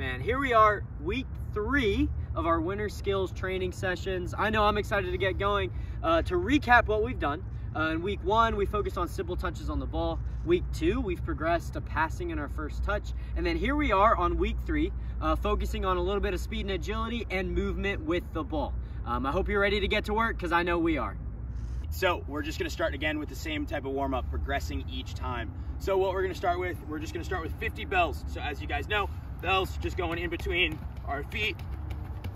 man, here we are, week 3 of our winter skills training sessions. I know I'm excited to get going. To recap what we've done, in week 1, we focused on simple touches on the ball. Week 2, we've progressed to passing in our first touch. And then here we are on week 3, focusing on a little bit of speed and agility and movement with the ball. I hope you're ready to get to work, because I know we are. So we're just gonna start again with the same type of warm up, progressing each time. So what we're gonna start with, we're just gonna start with 50 bells. So as you guys know, bells just going in between our feet.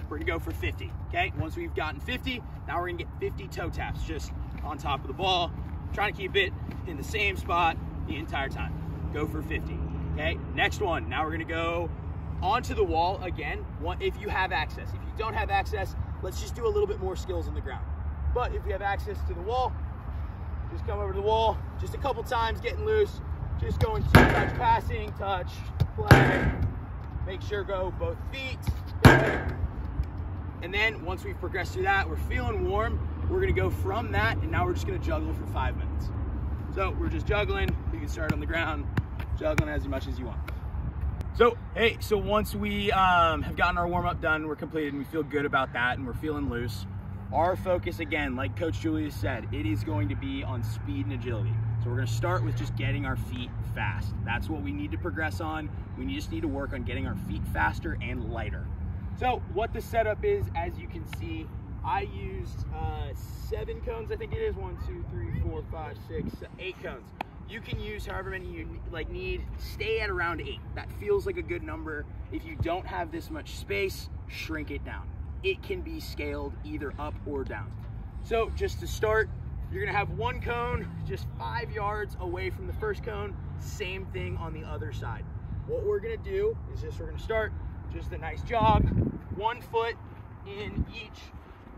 We're gonna go for 50, okay? Once we've gotten 50, now we're gonna get 50 toe taps just on top of the ball. Trying to keep it in the same spot the entire time. Go for 50, okay? Next one, now we're gonna go onto the wall again, if you have access. If you don't have access, let's just do a little bit more skills on the ground. But if you have access to the wall, just come over to the wall, just a couple times, getting loose, just going to touch, passing, touch, play. Make sure go both feet. And then once we've progressed through that, we're feeling warm, we're gonna go from that, and now we're just gonna juggle for 5 minutes. So we're just juggling. You can start on the ground, juggling as much as you want. So, hey, so once we have gotten our warm-up done, we're completed, and we feel good about that, and we're feeling loose. Our focus, again, like Coach Julius said, it is going to be on speed and agility. So we're gonna start with just getting our feet fast. That's what we need to progress on. We just need to work on getting our feet faster and lighter. So what the setup is, as you can see, I used 7 cones, I think it is. 1, 2, 3, 4, 5, 6, 8 cones. You can use however many you need. Stay at around 8. That feels like a good number. If you don't have this much space, shrink it down. It can be scaled either up or down. So just to start, you're gonna have 1 cone just 5 yards away from the first cone. Same thing on the other side. What we're gonna do is we're gonna start just a nice jog, 1 foot in each,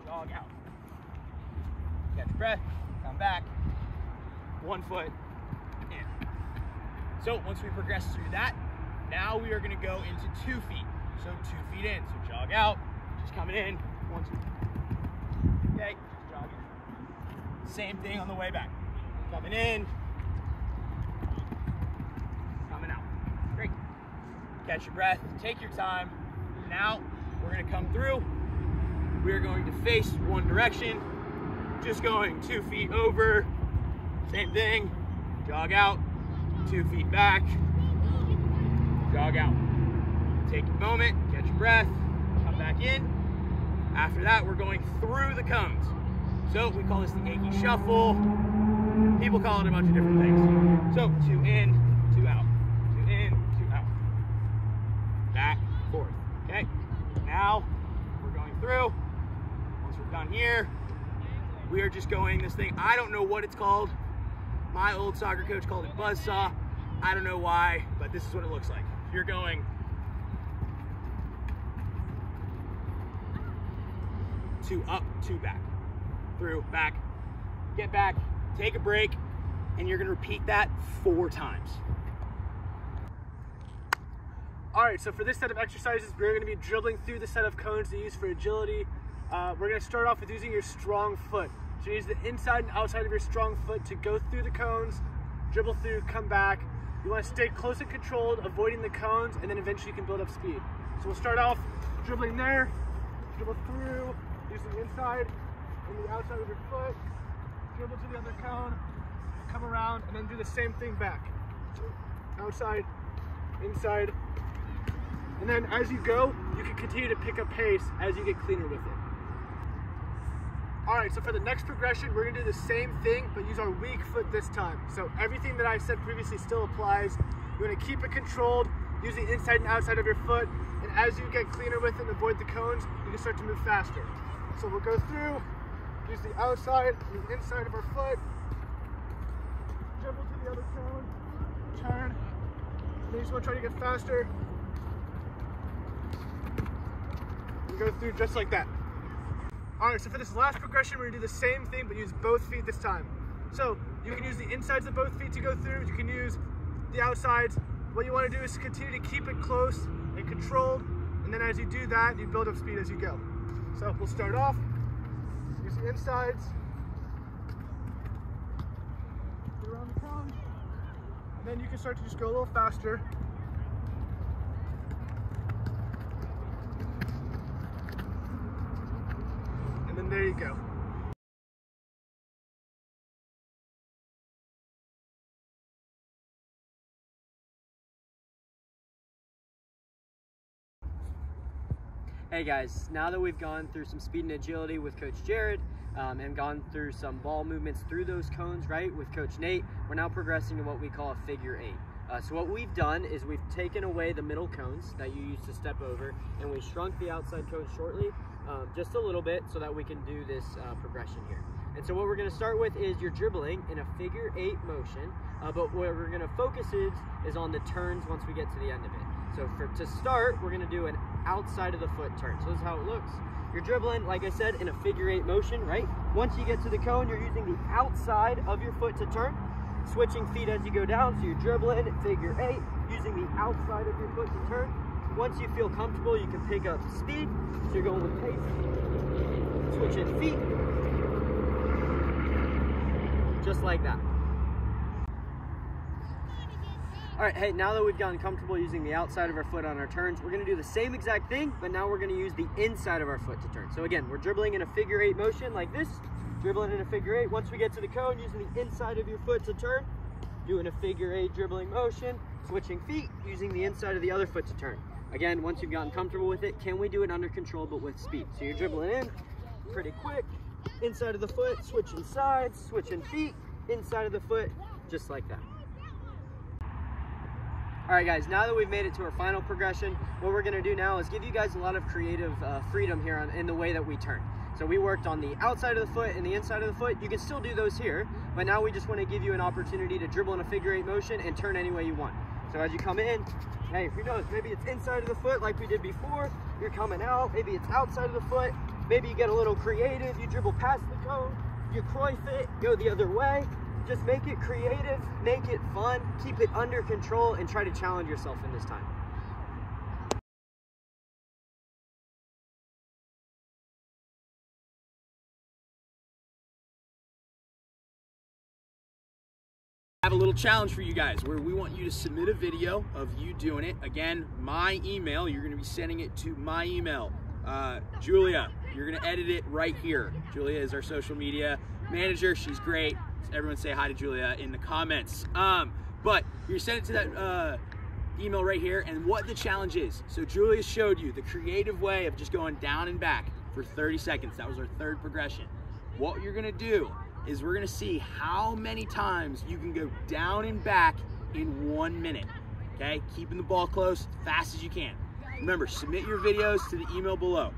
jog out. Catch your breath, come back, 1 foot in. So once we progress through that, now we are gonna go into 2 feet. So 2 feet in, so jog out, just coming in, 1, 2. Okay, just jog in. Same thing on the way back. Coming in, coming out. Great. Catch your breath, take your time. Now we're gonna come through. We're going to face one direction, just going 2 feet over. Same thing, jog out, 2 feet back, jog out. Take a moment, catch your breath, come back in. After that, we're going through the cones. So we call this the Yankee shuffle. People call it a bunch of different things. So 2 in, 2 out, 2 in, 2 out. Back, forth, okay? Now we're going through. Once we're done here, we are just going this thing. I don't know what it's called. My old soccer coach called it buzzsaw. I don't know why, but this is what it looks like. You're going 2 up, 2 back, through, back, get back, take a break, and you're gonna repeat that 4 times. All right, so for this set of exercises, we're gonna be dribbling through the set of cones to use for agility. We're gonna start off with using your strong foot. So use the inside and outside of your strong foot to go through the cones, dribble through, come back. You wanna stay close and controlled, avoiding the cones, and then eventually you can build up speed. So we'll start off dribbling there, dribble through, use the inside and the outside of your foot, dribble to the other cone, come around, and then do the same thing back. So outside, inside, and then as you go, you can continue to pick up pace as you get cleaner with it. All right, so for the next progression, we're gonna do the same thing, but use our weak foot this time. So everything that I said previously still applies. You're gonna keep it controlled, use the inside and outside of your foot, and as you get cleaner with it and avoid the cones, you can start to move faster. So we'll go through, use the outside and the inside of our foot, dribble to the other cone, turn, and then you just wanna try to get faster. And go through just like that. All right, so for this last progression, we're gonna do the same thing, but use both feet this time. So you can use the insides of both feet to go through, you can use the outsides. What you wanna do is continue to keep it close and controlled, and then as you do that, you build up speed as you go. So we'll start off, use the insides, get around the cone, and then you can start to just go a little faster. go. Hey guys, now that we've gone through some speed and agility with Coach Jared and gone through some ball movements through those cones, right, with Coach Nate, we're now progressing to what we call a figure eight. So what we've done is we've taken away the middle cones that you used to step over, and we shrunk the outside cones shortly, just a little bit, so that we can do this progression here. And so what we're going to start with is you're dribbling in a figure eight motion, but what we're going to focus is on the turns once we get to the end of it. So to start, we're going to do an outside of the foot turn. So this is how it looks. You're dribbling, like I said, in a figure eight motion, right? Once you get to the cone, you're using the outside of your foot to turn, switching feet as you go down. So you're dribbling figure eight, using the outside of your foot to turn. Once you feel comfortable, you can pick up speed. So you're going with pace, switching feet, just like that. All right, hey, now that we've gotten comfortable using the outside of our foot on our turns, we're gonna do the same exact thing, but now we're gonna use the inside of our foot to turn. So again, we're dribbling in a figure eight motion like this, dribbling in a figure eight. Once we get to the cone, using the inside of your foot to turn, doing a figure eight dribbling motion, switching feet, using the inside of the other foot to turn. Again, once you've gotten comfortable with it, can we do it under control but with speed? So you're dribbling in pretty quick, inside of the foot, switching sides, switching feet, inside of the foot, just like that. All right guys, now that we've made it to our final progression, what we're gonna do now is give you guys a lot of creative freedom here in the way that we turn. So we worked on the outside of the foot and the inside of the foot. You can still do those here, but now we just wanna give you an opportunity to dribble in a figure eight motion and turn any way you want. So as you come in, hey, who knows, maybe it's inside of the foot like we did before, you're coming out, maybe it's outside of the foot, maybe you get a little creative, you dribble past the cone, you Cruyff it, go the other way. Just make it creative, make it fun, keep it under control, and try to challenge yourself in this time. I have a little challenge for you guys where we want you to submit a video of you doing it. Again, my email, you're gonna be sending it to my email. Julia, you're gonna edit it right here. Julia is our social media manager, she's great. Everyone say hi to Julia in the comments. But you send it to that email right here, and what the challenge is. So Julia showed you the creative way of just going down and back for 30 seconds. That was our third progression. What you're gonna do is we're gonna see how many times you can go down and back in 1 minute, okay? Keeping the ball close, fast as you can. Remember, submit your videos to the email below.